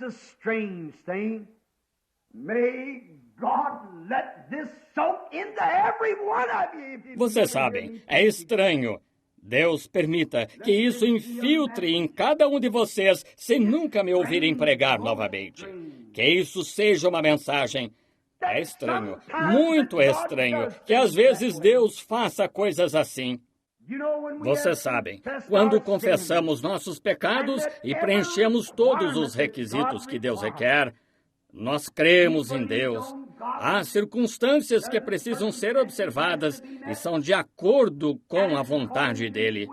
it's a strange thing. May God let this soak into every one of you. Vocês sabem, é estranho. Deus permita que isso infiltre em cada um de vocês se nunca me ouvirem pregar novamente. Que isso seja uma mensagem. É estranho, muito estranho, que às vezes Deus faça coisas assim. Vocês sabem, quando confessamos nossos pecados e preenchemos todos os requisitos que Deus requer, nós cremos em Deus. Há circunstâncias que precisam ser observadas e são de acordo com a vontade dele.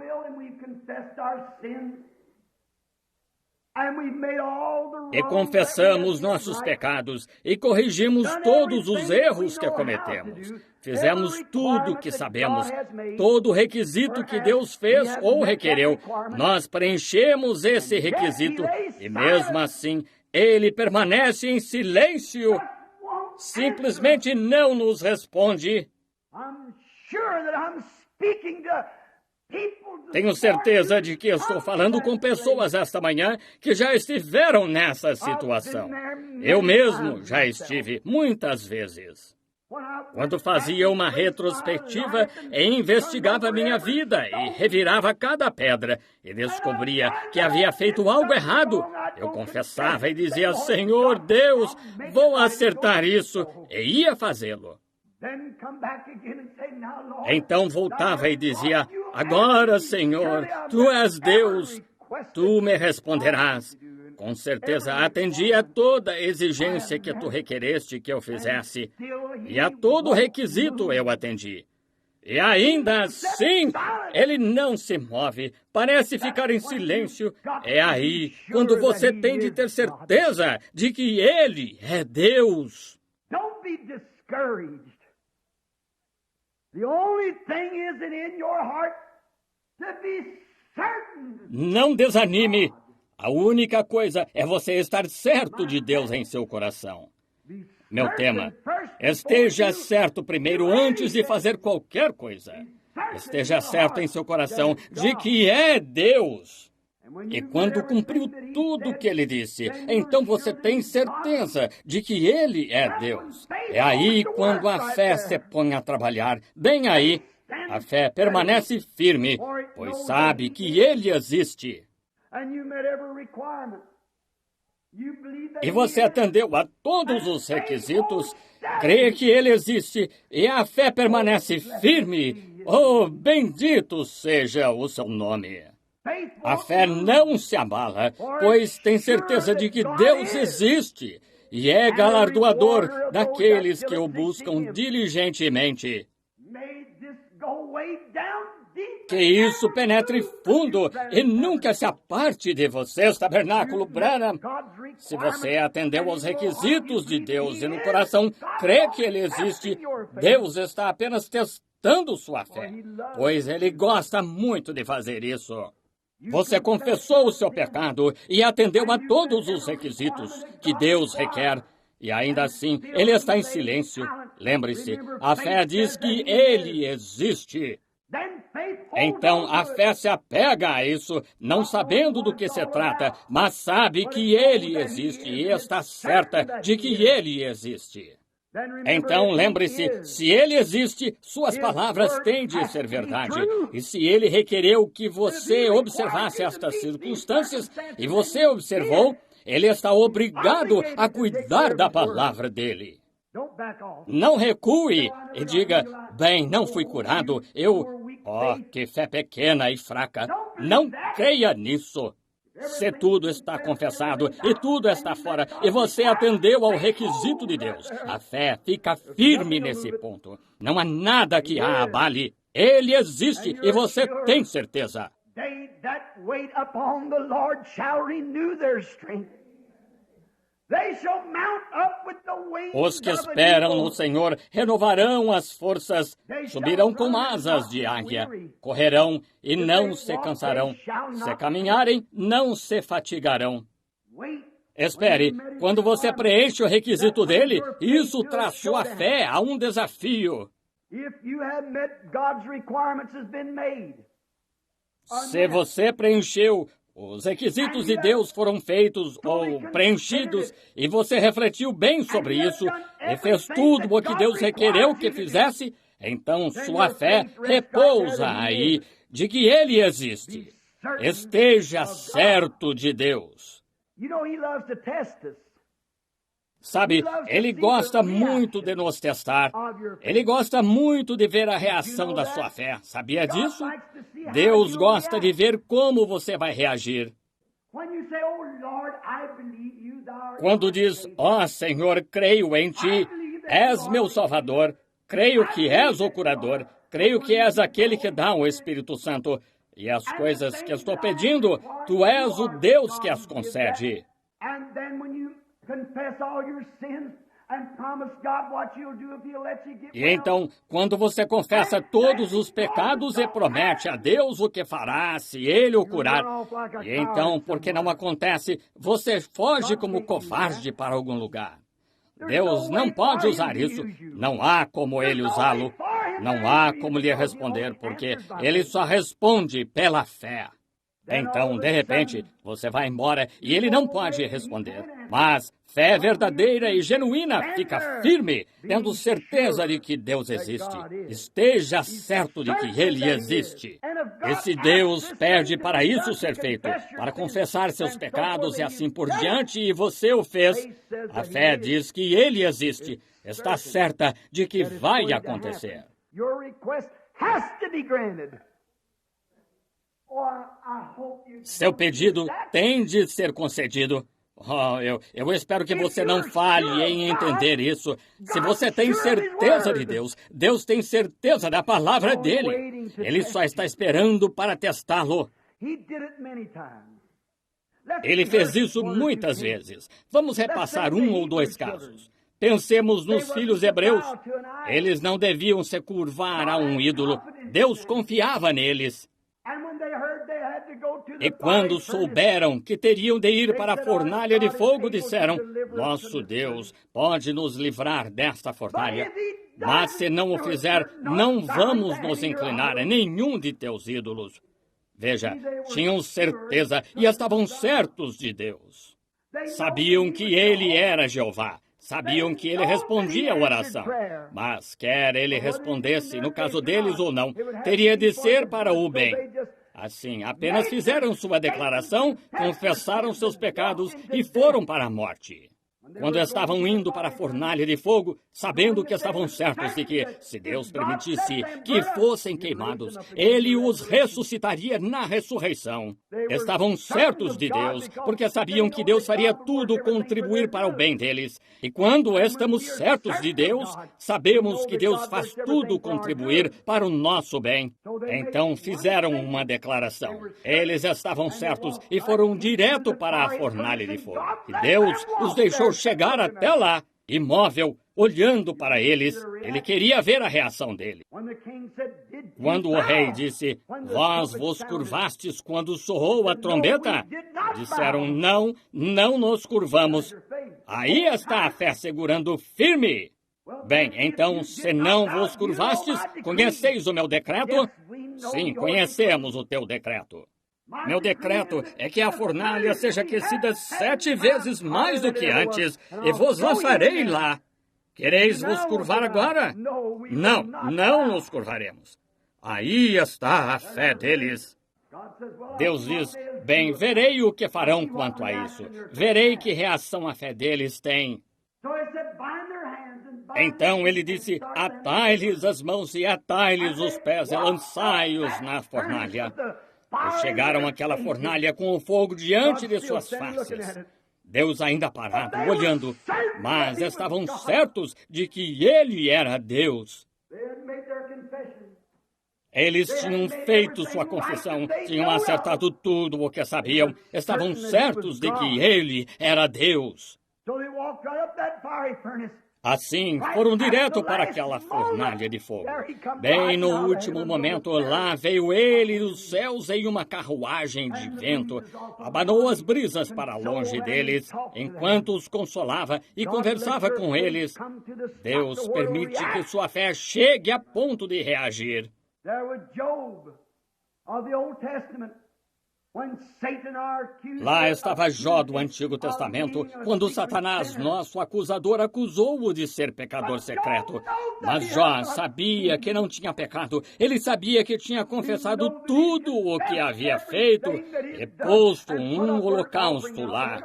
E confessamos nossos pecados e corrigimos todos os erros que cometemos. Fizemos tudo o que sabemos, todo requisito que Deus fez ou requereu. Nós preenchemos esse requisito e mesmo assim Ele permanece em silêncio. Simplesmente não nos responde. Tenho certeza de que estou falando com pessoas esta manhã que já estiveram nessa situação. Eu mesmo já estive muitas vezes. Quando fazia uma retrospectiva e investigava minha vida e revirava cada pedra e descobria que havia feito algo errado, eu confessava e dizia, Senhor Deus, vou acertar isso, e ia fazê-lo. Então voltava e dizia, agora, Senhor, Tu és Deus, Tu me responderás. Com certeza atendi a toda exigência que Tu requereste que eu fizesse, e a todo requisito eu atendi. E ainda assim, Ele não se move, parece ficar em silêncio. É aí quando você tem de ter certeza de que Ele é Deus. Don't be discouraged. The only thing is in your heart to be certain. Não desanime. A única coisa é você estar certo de Deus em seu coração. Meu tema, esteja certo primeiro antes de fazer qualquer coisa. Esteja certo em seu coração de que é Deus. E quando cumpriu tudo o que Ele disse, então você tem certeza de que Ele é Deus. É aí quando a fé se põe a trabalhar. Bem aí, a fé permanece firme, pois sabe que Ele existe. E você atendeu a todos os requisitos, crê que Ele existe e a fé permanece firme. Oh, bendito seja o seu nome. A fé não se abala, pois tem certeza de que Deus existe e é galardoador daqueles que o buscam diligentemente. Que isso penetre fundo e nunca se aparte de vocês, Tabernáculo Branham. Se você atendeu aos requisitos de Deus e no coração crê que Ele existe, Deus está apenas testando sua fé, pois Ele gosta muito de fazer isso. Você confessou o seu pecado e atendeu a todos os requisitos que Deus requer, e ainda assim Ele está em silêncio. Lembre-se, a fé diz que Ele existe. Então a fé se apega a isso, não sabendo do que se trata, mas sabe que Ele existe e está certa de que Ele existe. Então lembre-se, se Ele existe, suas palavras têm de ser verdade. E se Ele requereu que você observasse estas circunstâncias, e você observou, Ele está obrigado a cuidar da palavra dele. Não recue e diga, bem, não fui curado, Oh, que fé pequena e fraca. Não creia nisso. Se tudo está confessado e tudo está fora, e você atendeu ao requisito de Deus, a fé fica firme nesse ponto. Não há nada que a abale. Ele existe e você tem certeza. They that wait upon the Lord shall renew their strength. They shall mount up with the wings Os que of an esperam eagle. no Senhor renovarão as forças, subirão com asas de águia, correrão e não se cansarão, se caminharem, não se fatigarão. Wait. Espere, quando você preenche o requisito dele, isso traz sua fé a um desafio. If you have met God's requirements has been made. Se você preencheu Os requisitos de Deus foram feitos ou preenchidos e você refletiu bem sobre isso e fez tudo o que Deus requereu que fizesse, então sua fé repousa aí de que Ele existe. Esteja certo de Deus. Sabe, Ele gosta muito de nos testar. Ele gosta muito de ver a reação da sua fé. Sabia disso? Deus gosta de ver como você vai reagir. Quando diz, ó Senhor, creio em Ti, és meu Salvador, creio que és o curador, creio que és aquele que dá o Espírito Santo, e as coisas que estou pedindo, Tu és o Deus que as concede. E então, quando você confessa todos os pecados e promete a Deus o que fará se Ele o curar, e então, porque não acontece, você foge como covarde para algum lugar. Deus não pode usar isso. Não há como Ele usá-lo. Não há como lhe responder, porque Ele só responde pela fé. Então, de repente, você vai embora e Ele não pode responder. Mas fé verdadeira e genuína fica firme, tendo certeza de que Deus existe. Esteja certo de que Ele existe. E se Deus pede para isso ser feito, para confessar seus pecados e assim por diante, e você o fez, a fé diz que Ele existe. Está certa de que vai acontecer. Seu pedido tem de ser concedido. Oh, eu espero que você não falhe em entender isso. Se você tem certeza de Deus, Deus tem certeza da palavra dele. Ele só está esperando para testá-lo. Ele fez isso muitas vezes. Vamos repassar um ou dois casos. Pensemos nos filhos hebreus. Eles não deviam se curvar a um ídolo. Deus confiava neles. E quando souberam que teriam de ir para a fornalha de fogo, disseram, nosso Deus pode nos livrar desta fornalha. Mas se não o fizer, não vamos nos inclinar a nenhum de teus ídolos. Veja, tinham certeza e estavam certos de Deus. Sabiam que Ele era Jeová. Sabiam que Ele respondia a oração. Mas quer Ele respondesse, no caso deles ou não, teria de ser para o bem. Assim, apenas fizeram sua declaração, confessaram seus pecados e foram para a morte. Quando estavam indo para a fornalha de fogo, sabendo que estavam certos de que, se Deus permitisse que fossem queimados, Ele os ressuscitaria na ressurreição. Estavam certos de Deus, porque sabiam que Deus faria tudo contribuir para o bem deles. E quando estamos certos de Deus, sabemos que Deus faz tudo contribuir para o nosso bem. Então fizeram uma declaração. Eles estavam certos e foram direto para a fornalha de fogo. E Deus os deixou chegar até lá, imóvel, olhando para eles. Ele queria ver a reação dele. Quando o rei disse, vós vos curvastes quando soou a trombeta? Disseram, não, não nos curvamos. Aí está a fé segurando firme. Bem, então, se não vos curvastes, conheceis o meu decreto? Sim, conhecemos o teu decreto. Meu decreto é que a fornalha seja aquecida 7 vezes mais do que antes, e vos lançarei lá. Quereis vos curvar agora? Não, não nos curvaremos. Aí está a fé deles. Deus diz, bem, verei o que farão quanto a isso. Verei que reação a fé deles tem. Então ele disse, atai-lhes as mãos e atai-lhes os pés e lançai-os na fornalha. E chegaram àquela fornalha com o fogo diante de suas faces. Deus ainda parado, olhando, mas estavam certos de que Ele era Deus. Eles tinham feito sua confissão, tinham acertado tudo o que sabiam, estavam certos de que Ele era Deus. Assim, foram direto para aquela fornalha de fogo. Bem no último momento, lá veio ele dos céus em uma carruagem de vento. Abanou as brisas para longe deles, enquanto os consolava e conversava com eles. Deus permite que sua fé chegue a ponto de reagir. Lá estava Jó do Antigo Testamento, quando Satanás, nosso acusador, acusou-o de ser pecador secreto. Mas Jó sabia que não tinha pecado. Ele sabia que tinha confessado tudo o que havia feito e posto um holocausto lá.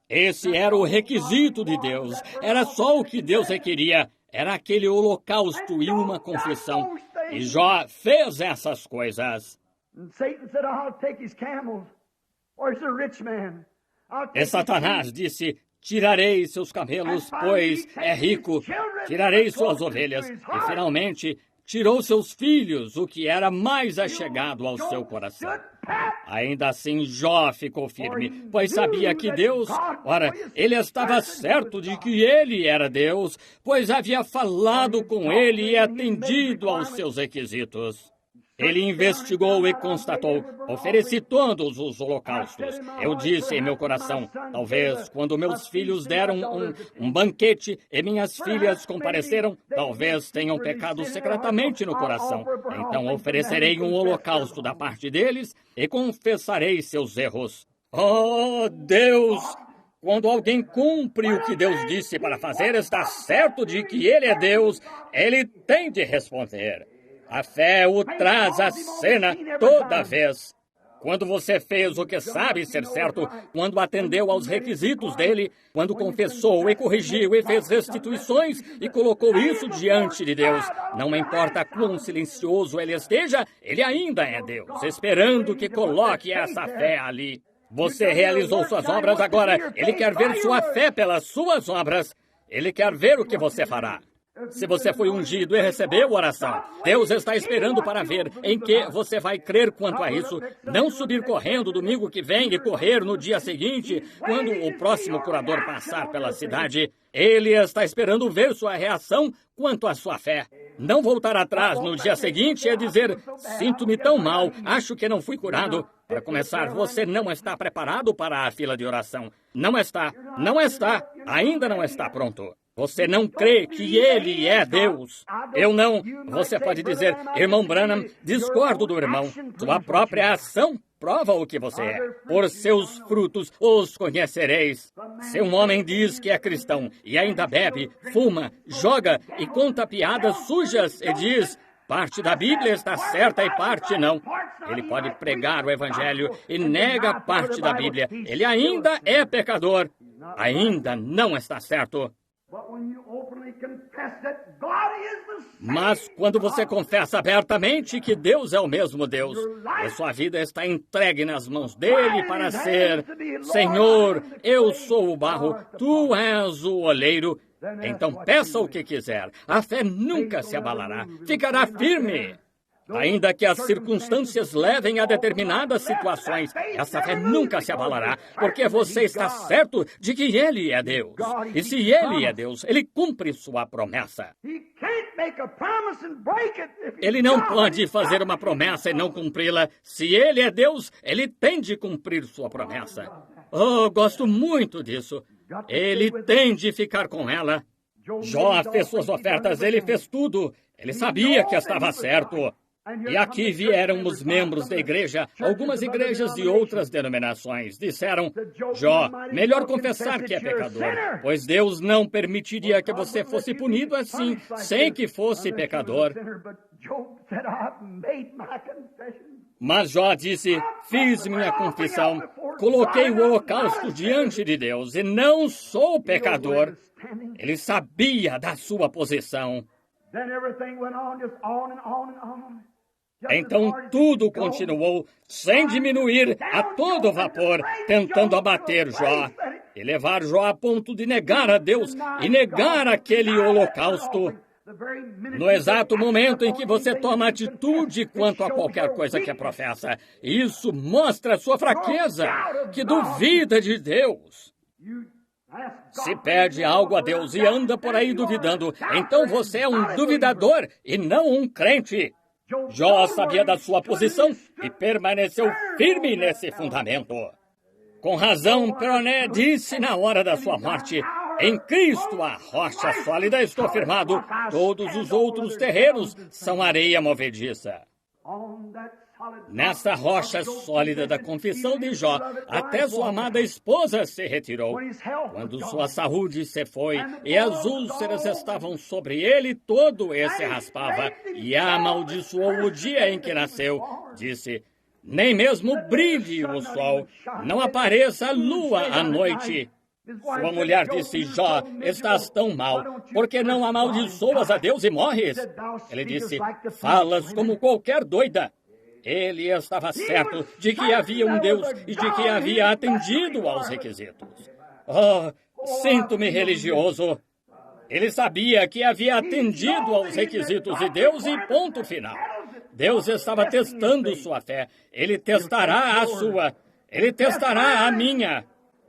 Esse era o requisito de Deus. Era só o que Deus requeria. Era aquele holocausto e uma confissão. E Jó fez essas coisas. E Satanás disse: tirarei seus camelos, pois é rico. Tirarei suas ovelhas. E finalmente tirou seus filhos, o que era mais achegado ao seu coração. Ainda assim, Jó ficou firme, pois sabia que Deus, ora, ele estava certo de que ele era Deus, pois havia falado com ele e atendido aos seus requisitos. Ele investigou e constatou: ofereci todos os holocaustos. Eu disse em meu coração: talvez quando meus filhos deram um banquete e minhas filhas compareceram, talvez tenham pecado secretamente no coração. Então oferecerei um holocausto da parte deles e confessarei seus erros. Oh, Deus! Quando alguém cumpre o que Deus disse para fazer, está certo de que ele é Deus, ele tem de responder. A fé o traz à cena toda vez. Quando você fez o que sabe ser certo, quando atendeu aos requisitos dele, quando confessou e corrigiu e fez restituições e colocou isso diante de Deus, não importa quão silencioso ele esteja, ele ainda é Deus, esperando que coloque essa fé ali. Você realizou suas obras, agora ele quer ver sua fé pelas suas obras. Ele quer ver o que você fará. Se você foi ungido e recebeu oração, Deus está esperando para ver em que você vai crer quanto a isso. Não subir correndo domingo que vem e correr no dia seguinte, quando o próximo curador passar pela cidade. Ele está esperando ver sua reação quanto à sua fé. Não voltar atrás no dia seguinte e dizer: sinto-me tão mal, acho que não fui curado. Para começar, você não está preparado para a fila de oração. Não está, ainda não está pronto. Você não crê que ele é Deus. Eu não. Você pode dizer: irmão Branham, discordo do irmão. Sua própria ação prova o que você é. Por seus frutos os conhecereis. Se um homem diz que é cristão e ainda bebe, fuma, joga e conta piadas sujas e diz: parte da Bíblia está certa e parte não. Ele pode pregar o Evangelho e nega parte da Bíblia. Ele ainda é pecador. Ainda não está certo. Mas quando você confessa abertamente que Deus é o mesmo Deus, e sua vida está entregue nas mãos dele para ser: Senhor, eu sou o barro, tu és o oleiro, então peça o que quiser. A fé nunca se abalará, ficará firme. Ainda que as circunstâncias levem a determinadas situações, essa fé nunca se abalará, porque você está certo de que ele é Deus. E se ele é Deus, ele cumpre sua promessa. Ele não pode fazer uma promessa e não cumpri-la. Se ele é Deus, ele tem de cumprir sua promessa. Oh, gosto muito disso. Ele tem de ficar com ela. Jó fez suas ofertas, ele fez tudo. Ele sabia que estava certo. E aqui vieram os membros da igreja, algumas igrejas de outras denominações. Disseram: Jó, melhor confessar que é pecador, pois Deus não permitiria que você fosse punido assim, sem que fosse pecador. Mas Jó disse: fiz minha confissão, coloquei o holocausto diante de Deus e não sou pecador. Ele sabia da sua posição. Então tudo continuou, sem diminuir, a todo vapor, tentando abater Jó e levar Jó a ponto de negar a Deus e negar aquele holocausto. No exato momento em que você toma atitude quanto a qualquer coisa que professa, isso mostra a sua fraqueza, que duvida de Deus. Se pede algo a Deus e anda por aí duvidando, então você é um duvidador e não um crente. Jó sabia da sua posição e permaneceu firme nesse fundamento. Com razão, Peroné disse na hora da sua morte: em Cristo, a rocha sólida, estou firmado. Todos os outros terrenos são areia movediça. Nessa rocha sólida da confissão de Jó, até sua amada esposa se retirou. Quando sua saúde se foi e as úlceras estavam sobre ele, todo esse raspava e amaldiçoou o dia em que nasceu. Disse: nem mesmo brilhe o sol, não apareça a lua à noite. Sua mulher disse: Jó, estás tão mal, porque não amaldiçoas a Deus e morres? Ele disse: falas como qualquer doida. Ele estava certo de que havia um Deus e de que havia atendido aos requisitos. Oh, sinto-me religioso. Ele sabia que havia atendido aos requisitos de Deus e ponto final. Deus estava testando sua fé. Ele testará a sua. Ele testará a minha.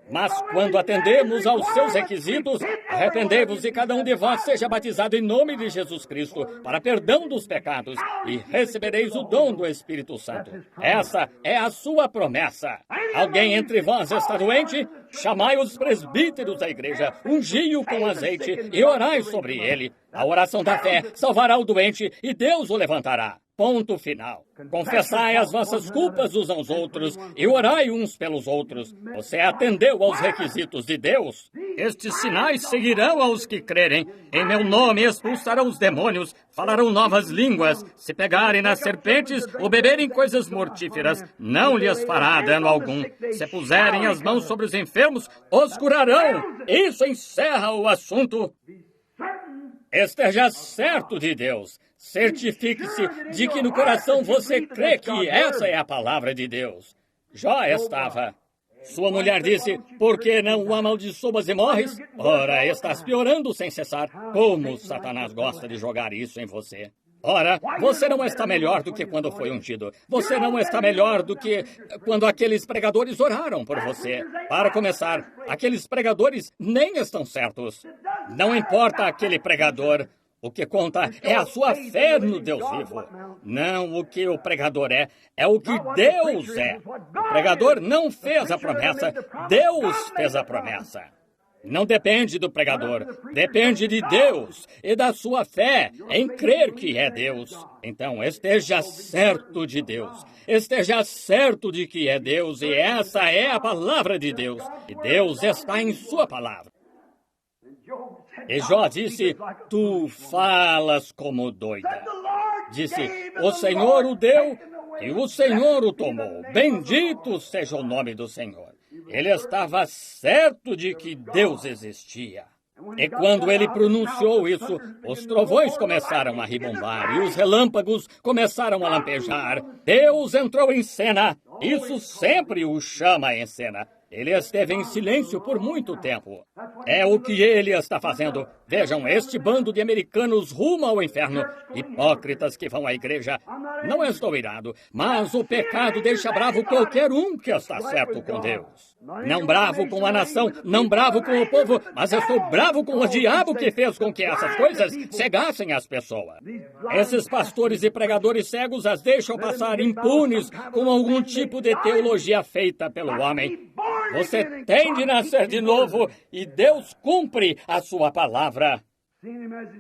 Mas quando atendemos aos seus requisitos, arrependei-vos e cada um de vós seja batizado em nome de Jesus Cristo para perdão dos pecados e recebereis o dom do Espírito Santo. Essa é a sua promessa. Alguém entre vós está doente? Chamai os presbíteros da igreja, ungi-o com azeite e orai sobre ele. A oração da fé salvará o doente e Deus o levantará. Ponto final. Confessai as vossas culpas uns aos outros e orai uns pelos outros. Você atendeu aos requisitos de Deus? Estes sinais seguirão aos que crerem. Em meu nome expulsarão os demônios, falarão novas línguas. Se pegarem nas serpentes ou beberem coisas mortíferas, não lhes fará dano algum. Se puserem as mãos sobre os enfermos, os curarão. Isso encerra o assunto. Esteja certo de Deus. Certifique-se de que no coração você crê que essa é a palavra de Deus. Jó estava. Sua mulher disse: por que não o amaldiçoas e morres? Ora, estás piorando sem cessar. Como Satanás gosta de jogar isso em você. Ora, você não está melhor do que quando foi ungido. Você não está melhor do que quando aqueles pregadores oraram por você. Para começar, aqueles pregadores nem estão certos. Não importa aquele pregador. O que conta é a sua fé no Deus vivo. Não o que o pregador é o que Deus é. O pregador não fez a promessa, Deus fez a promessa. Não depende do pregador, depende de Deus e da sua fé em crer que é Deus. Então, esteja certo de Deus, esteja certo de que é Deus e essa é a palavra de Deus. E Deus está em sua palavra. E Jó disse: tu falas como doida. Disse: o Senhor o deu e o Senhor o tomou. Bendito seja o nome do Senhor. Ele estava certo de que Deus existia. E quando ele pronunciou isso, os trovões começaram a ribombar e os relâmpagos começaram a lampejar. Deus entrou em cena. Isso sempre o chama em cena. Ele esteve em silêncio por muito tempo. É o que ele está fazendo. Vejam, este bando de americanos rumo ao inferno. Hipócritas que vão à igreja. Não estou irado, mas o pecado deixa bravo qualquer um que está certo com Deus. Não bravo com a nação, não bravo com o povo, mas eu estou bravo com o diabo que fez com que essas coisas cegassem as pessoas. Esses pastores e pregadores cegos as deixam passar impunes com algum tipo de teologia feita pelo homem. Você tem de nascer de novo e Deus cumpre a sua palavra.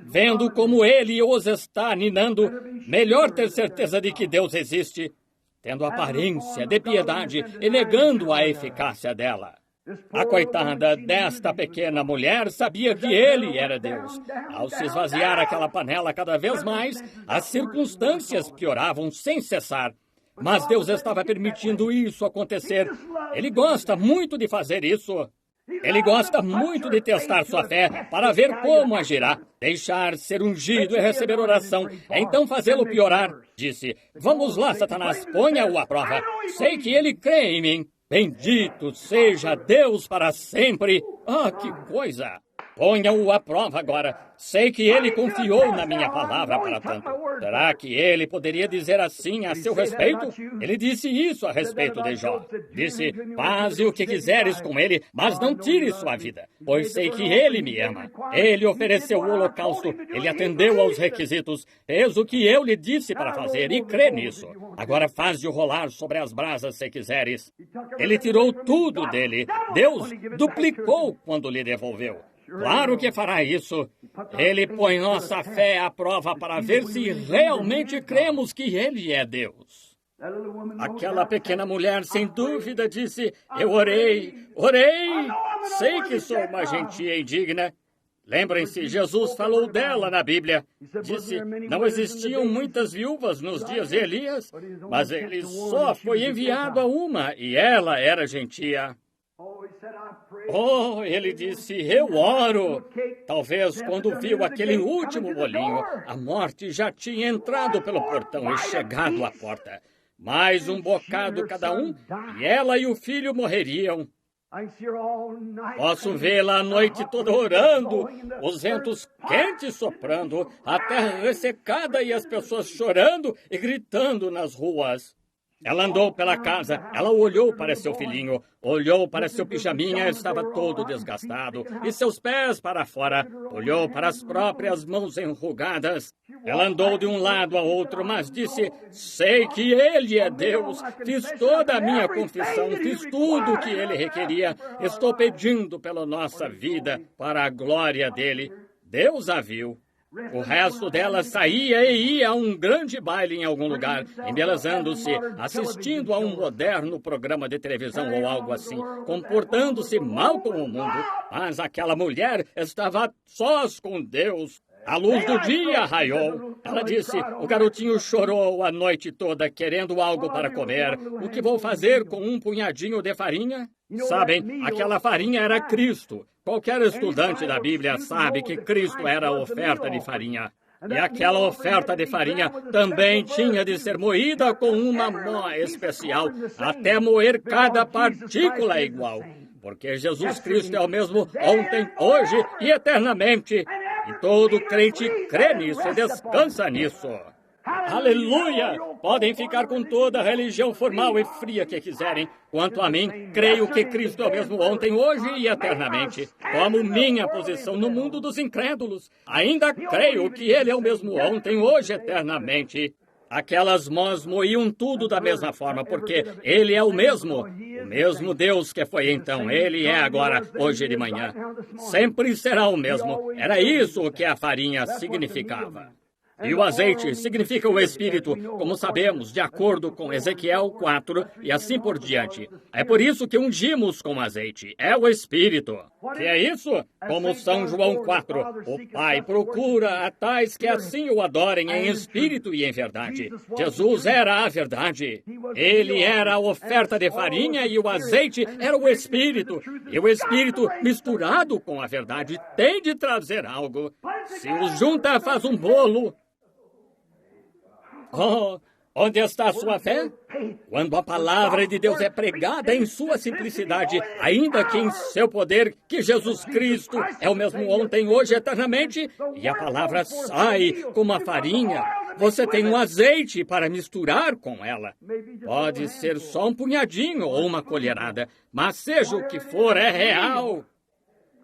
Vendo como ele os está ninando, melhor ter certeza de que Deus existe, tendo aparência de piedade e negando a eficácia dela. A coitada desta pequena mulher sabia que ele era Deus. Ao se esvaziar aquela panela cada vez mais, as circunstâncias pioravam sem cessar. Mas Deus estava permitindo isso acontecer. Ele gosta muito de fazer isso. Ele gosta muito de testar sua fé para ver como agirá. Deixar ser ungido e receber oração, então fazê-lo piorar. Disse: vamos lá, Satanás, ponha-o à prova. Sei que ele crê em mim. Bendito seja Deus para sempre. Ah, que coisa! Ponha-o à prova agora. Sei que ele confiou na minha palavra para tanto. Será que ele poderia dizer assim a seu respeito? Ele disse isso a respeito de Jó. Disse: faze o que quiseres com ele, mas não tire sua vida, pois sei que ele me ama. Ele ofereceu o holocausto, ele atendeu aos requisitos, fez o que eu lhe disse para fazer e crê nisso. Agora faze-o rolar sobre as brasas se quiseres. Ele tirou tudo dele. Deus duplicou quando lhe devolveu. Claro que fará isso. Ele põe nossa fé à prova para ver se realmente cremos que Ele é Deus. Aquela pequena mulher, sem dúvida, disse: eu orei. Sei que sou uma gentia indigna. Lembrem-se, Jesus falou dela na Bíblia. Disse: não existiam muitas viúvas nos dias de Elias, mas ele só foi enviado a uma, e ela era gentia. Ele disse: eu oro. Talvez quando viu aquele último bolinho, a morte já tinha entrado pelo portão e chegado à porta. Mais um bocado cada um, e ela e o filho morreriam. Posso vê-la a noite toda orando, os ventos quentes soprando, a terra ressecada e as pessoas chorando e gritando nas ruas. Ela andou pela casa, ela olhou para seu filhinho, olhou para seu pijaminha, estava todo desgastado, e seus pés para fora, olhou para as próprias mãos enrugadas. Ela andou de um lado a outro, mas disse: sei que Ele é Deus, fiz toda a minha confissão, fiz tudo o que Ele requeria, estou pedindo pela nossa vida, para a glória dEle. Deus a viu. O resto dela saía e ia a um grande baile em algum lugar, embelezando-se, assistindo a um moderno programa de televisão ou algo assim, comportando-se mal com o mundo. Mas aquela mulher estava a sós com Deus. A luz do dia raiou. Ela disse: o garotinho chorou a noite toda querendo algo para comer. O que vou fazer com um punhadinho de farinha? Sabem, aquela farinha era Cristo. Qualquer estudante da Bíblia sabe que Cristo era a oferta de farinha. E aquela oferta de farinha também tinha de ser moída com uma mó especial, até moer cada partícula igual. Porque Jesus Cristo é o mesmo ontem, hoje e eternamente. E todo crente crê nisso e descansa nisso. Aleluia! Podem ficar com toda a religião formal e fria que quiserem. Quanto a mim, creio que Cristo é o mesmo ontem, hoje e eternamente. Tomo minha posição no mundo dos incrédulos. Ainda creio que Ele é o mesmo ontem, hoje e eternamente. Aquelas mãos moíam tudo da mesma forma, porque Ele é o mesmo Deus que foi então, Ele é agora, hoje de manhã. Sempre será o mesmo. Era isso que a farinha significava. E o azeite significa o Espírito, como sabemos, de acordo com Ezequiel 4 e assim por diante. É por isso que ungimos com azeite. É o Espírito. Que é isso? Como São João 4. O Pai procura a tais que assim o adorem em espírito e em verdade. Jesus era a verdade. Ele era a oferta de farinha e o azeite era o Espírito. E o Espírito, misturado com a verdade, tem de trazer algo. Se os junta, faz um bolo. Onde está a sua fé? Quando a palavra de Deus é pregada em sua simplicidade, ainda que em seu poder, que Jesus Cristo é o mesmo ontem, hoje, eternamente, e a palavra sai como a farinha, você tem um azeite para misturar com ela. Pode ser só um punhadinho ou uma colherada, mas seja o que for, é real.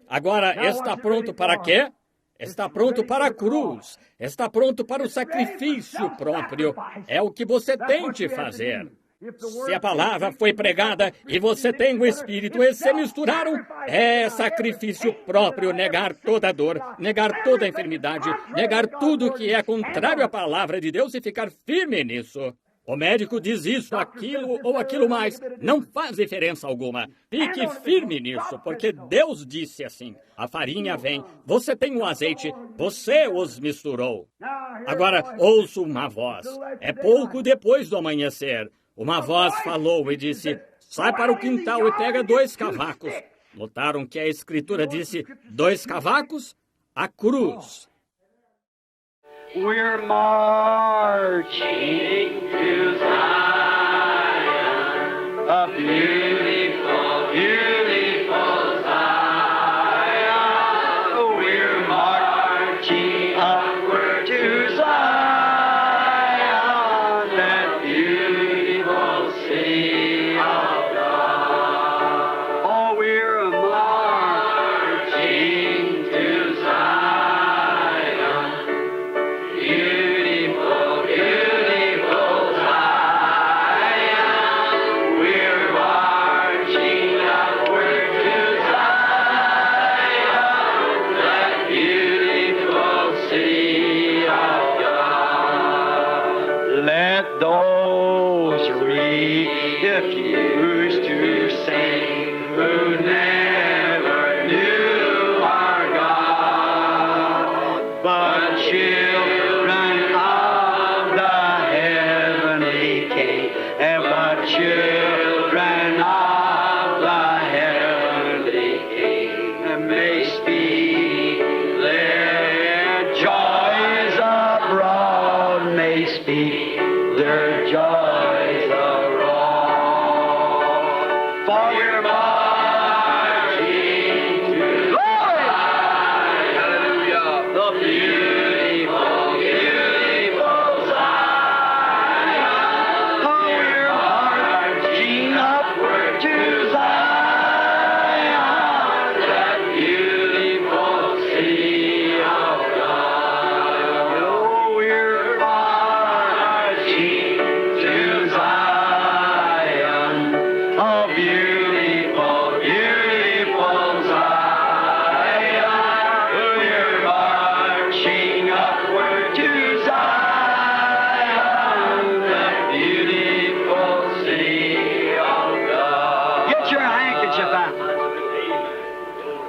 Agora, está pronto para quê? Está pronto para a cruz. Está pronto para o sacrifício próprio. É o que você tem de fazer. Se a palavra foi pregada e você tem o Espírito e se misturaram, é sacrifício próprio negar toda dor, negar toda enfermidade, negar tudo que é contrário à palavra de Deus e ficar firme nisso. O médico diz isso, aquilo ou aquilo mais. Não faz diferença alguma. Fique firme nisso, porque Deus disse assim. A farinha vem, você tem o azeite, você os misturou. Agora, ouço uma voz. É pouco depois do amanhecer. Uma voz falou e disse: sai para o quintal e pega 2 cavacos. Notaram que a Escritura disse 2 cavacos? A cruz. We're marching to Zion, a beautiful, beautiful Zion. We're marching upward to Zion, that beautiful city of God. Oh, we're marching to Zion. Beautiful, beautiful Zion, we're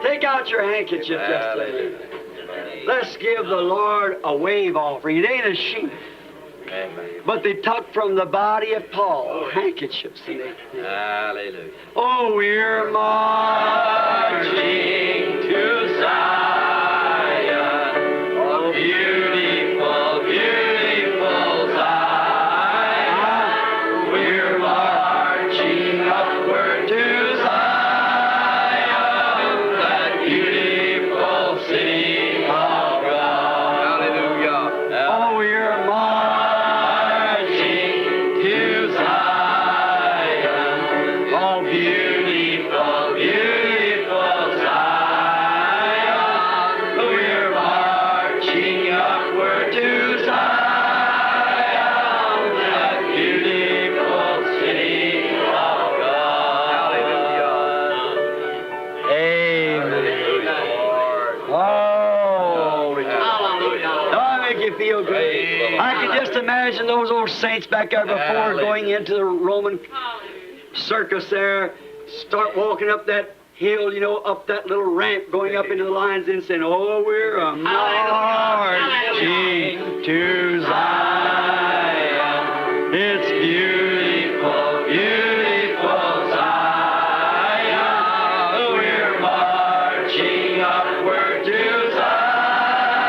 Take out your handkerchief just a minute. Let's give the Lord a wave offering. It ain't a sheep. But they took from the body of Paul handkerchiefs. Hallelujah. Oh, we're marching to Zion. Oh, beautiful, beautiful Zion. We're marching upward to Zion, that beautiful city of God. Hallelujah. Oh, we're marching to Zion. Oh, beautiful, beautiful Zion. We're marching upward to Zion, that beautiful city of God. Hallelujah. Amen. Oh, Hallelujah. I make you feel good. I can just imagine those old saints back there before going into the Roman circus there, start walking up that hill, you know, up that little ramp, going up into the lines and saying, oh, we're a marching to Zion. It's beautiful, beautiful Zion. We're marching upward to Zion,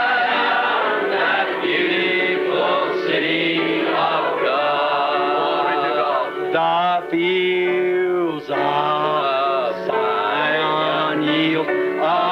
that beautiful city of God. The fields of Zion yield a